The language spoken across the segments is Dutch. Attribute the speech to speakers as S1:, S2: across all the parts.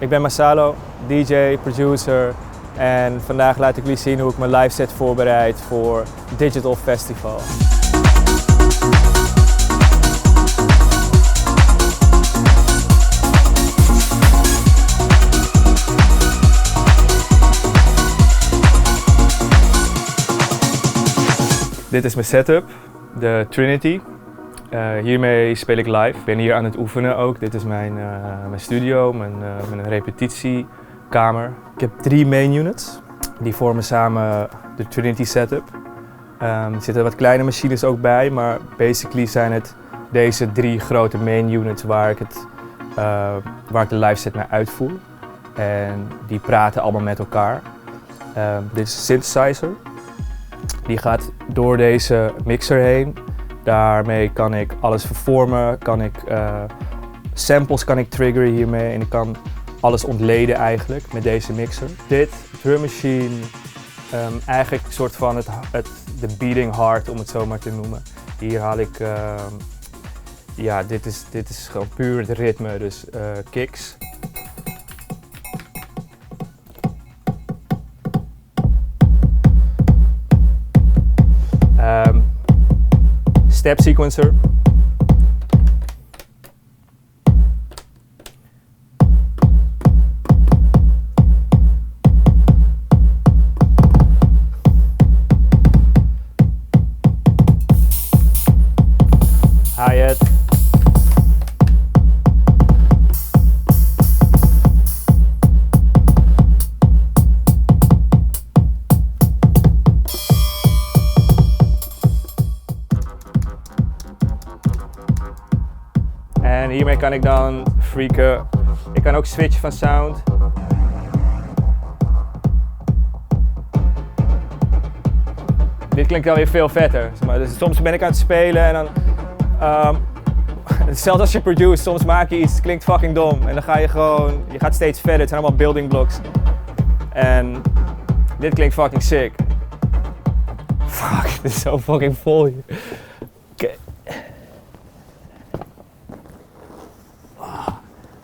S1: Ik ben Masalo, DJ, producer en vandaag laat ik jullie zien hoe ik mijn live set voorbereid voor Digital Festival. Dit is mijn setup, de Trinity. Hiermee speel ik live. Ik ben hier aan het oefenen ook. Dit is mijn studio, mijn repetitiekamer. Ik heb 3 main units. Die vormen samen de Trinity setup. Er zitten wat kleine machines ook bij, maar basically zijn het deze 3 grote main units waar ik de live set naar uitvoer. En die praten allemaal met elkaar. Dit is een synthesizer. Die gaat door deze mixer heen. Daarmee kan ik alles vervormen, samples kan ik triggeren hiermee en ik kan alles ontleden eigenlijk met deze mixer. Dit drum machine, eigenlijk een soort van de beating heart om het zo maar te noemen. Hier haal ik, dit is gewoon puur het ritme, dus kicks. Step sequencer. Hi-hat. En hiermee kan ik dan freaken. Ik kan ook switchen van sound. Dit klinkt wel weer veel vetter. Dus soms ben ik aan het spelen en dan... hetzelfde als je produce, soms maak je iets, het klinkt fucking dom. En dan ga je gaat steeds verder. Het zijn allemaal building blocks. En dit klinkt fucking sick. Fuck, dit is zo fucking vol hier. Okay.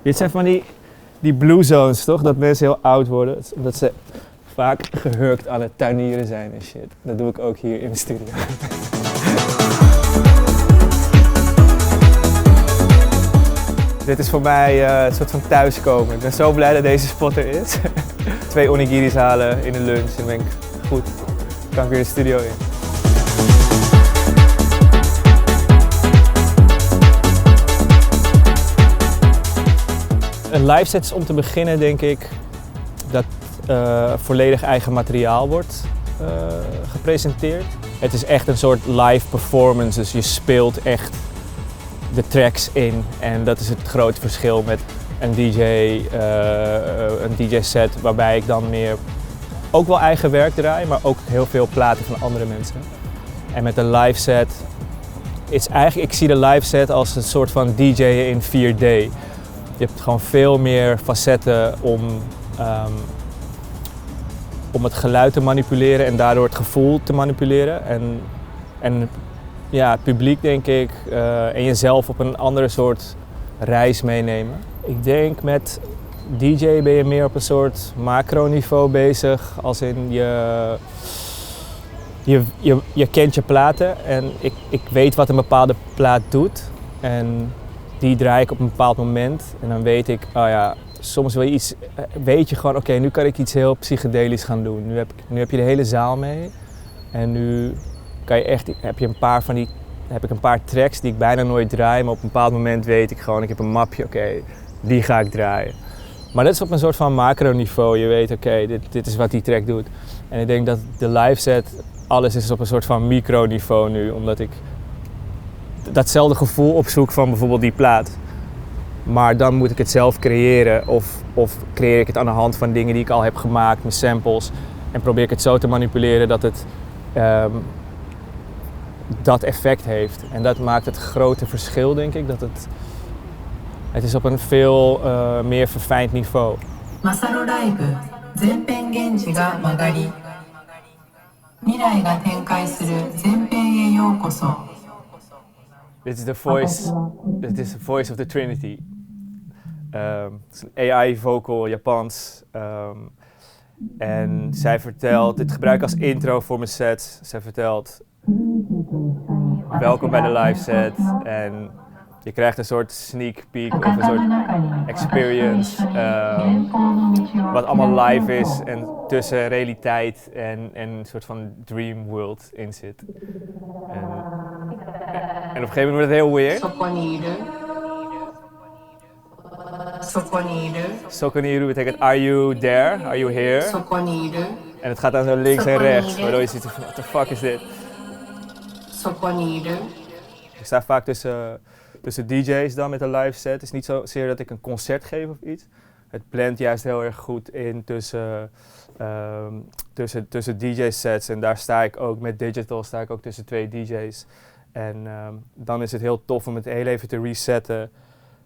S1: Dit zijn van die blue zones, toch? Dat mensen heel oud worden. Omdat ze vaak gehurkt aan het tuinieren zijn en shit. Dat doe ik ook hier in mijn studio. Dit is voor mij een soort van thuiskomen. Ik ben zo blij dat deze spot er is. 2 onigiris halen in een lunch en dan ben ik goed. Dan kan ik weer de studio in. Een live set is om te beginnen denk ik dat volledig eigen materiaal wordt gepresenteerd. Het is echt een soort live performance, dus je speelt echt de tracks in en dat is het grote verschil met een DJ set waarbij ik dan meer ook wel eigen werk draai, maar ook heel veel platen van andere mensen. En met een live set ik zie de live set als een soort van DJ'en in 4D. Je hebt gewoon veel meer facetten om het geluid te manipuleren en daardoor het gevoel te manipuleren. En ja, het publiek denk ik en jezelf op een andere soort reis meenemen. Ik denk met DJ ben je meer op een soort macroniveau bezig, als in je kent je platen en ik weet wat een bepaalde plaat doet. En die draai ik op een bepaald moment en dan weet ik, oh ja, soms wil je iets, weet je gewoon, oké, nu kan ik iets heel psychedelisch gaan doen. Nu heb je de hele zaal mee en nu kan je echt, heb ik een paar tracks die ik bijna nooit draai, maar op een bepaald moment weet ik gewoon, ik heb een mapje, oké, die ga ik draaien. Maar dat is op een soort van macroniveau, je weet, oké, dit is wat die track doet. En ik denk dat de live set, alles is op een soort van microniveau nu, omdat ik datzelfde gevoel opzoek van bijvoorbeeld die plaat. Maar dan moet ik het zelf creëren of creëer ik het aan de hand van dingen die ik al heb gemaakt, mijn samples. En probeer ik het zo te manipuleren dat het dat effect heeft. En dat maakt het grote verschil denk ik. Dat het is op een veel meer verfijnd niveau. Masalo Live, Zenpen Genji ga magari. Mirai ga tenkai suru Zenpen e youkoso. This is the voice of the Trinity. Het is een AI-vocal, Japans. En zij vertelt, dit gebruik ik als intro voor mijn sets. Zij vertelt, welkom bij de live set. En je krijgt een soort sneak peek of een soort experience. Wat allemaal live is en tussen realiteit en een soort van dream world in zit. En op een gegeven moment wordt het heel weird. Sokoniru betekent are you there? Are you here? En het gaat dan zo links en rechts, waardoor je ziet van what the fuck is dit? Ik sta vaak tussen DJ's dan met een live set. Het is niet zozeer dat ik een concert geef of iets. Het plant juist heel erg goed in tussen DJ-sets. En daar sta ik ook met digital, sta ik ook tussen 2 DJ's. En dan is het heel tof om het heel even te resetten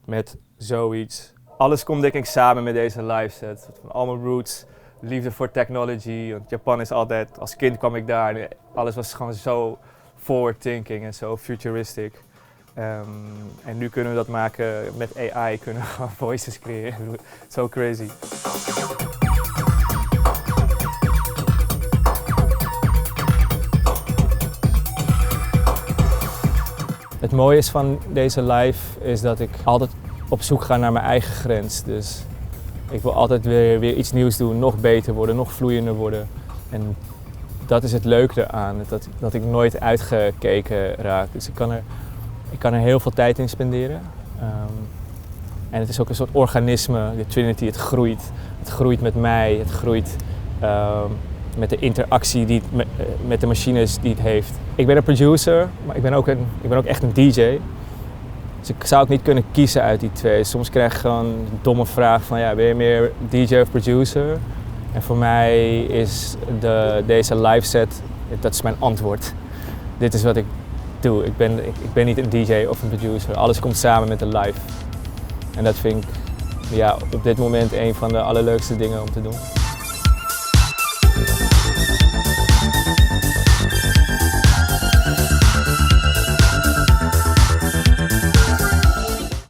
S1: met zoiets. Alles komt denk ik samen met deze live set. Al mijn roots, liefde voor technology. Want Japan is altijd, als kind kwam ik daar en alles was gewoon zo forward thinking en zo futuristic. En nu kunnen we dat maken met AI, kunnen we gewoon voices creëren. So crazy. Het mooie is van deze live is dat ik altijd op zoek ga naar mijn eigen grens. Dus ik wil altijd weer iets nieuws doen, nog beter worden, nog vloeiender worden. En dat is het leuke eraan, dat ik nooit uitgekeken raak. Dus ik kan er heel veel tijd in spenderen. En het is ook een soort organisme, de Trinity, het groeit. Het groeit met mij, het groeit met de interactie die met de machines die het heeft. Ik ben een producer, maar ik ben ook echt een DJ. Dus ik zou ook niet kunnen kiezen uit die twee. Soms krijg ik gewoon een domme vraag van, ja, ben je meer DJ of producer? En voor mij is deze live set, dat is mijn antwoord. Dit is wat ik doe. Ik ben niet een DJ of een producer. Alles komt samen met de live. En dat vind ik op dit moment een van de allerleukste dingen om te doen.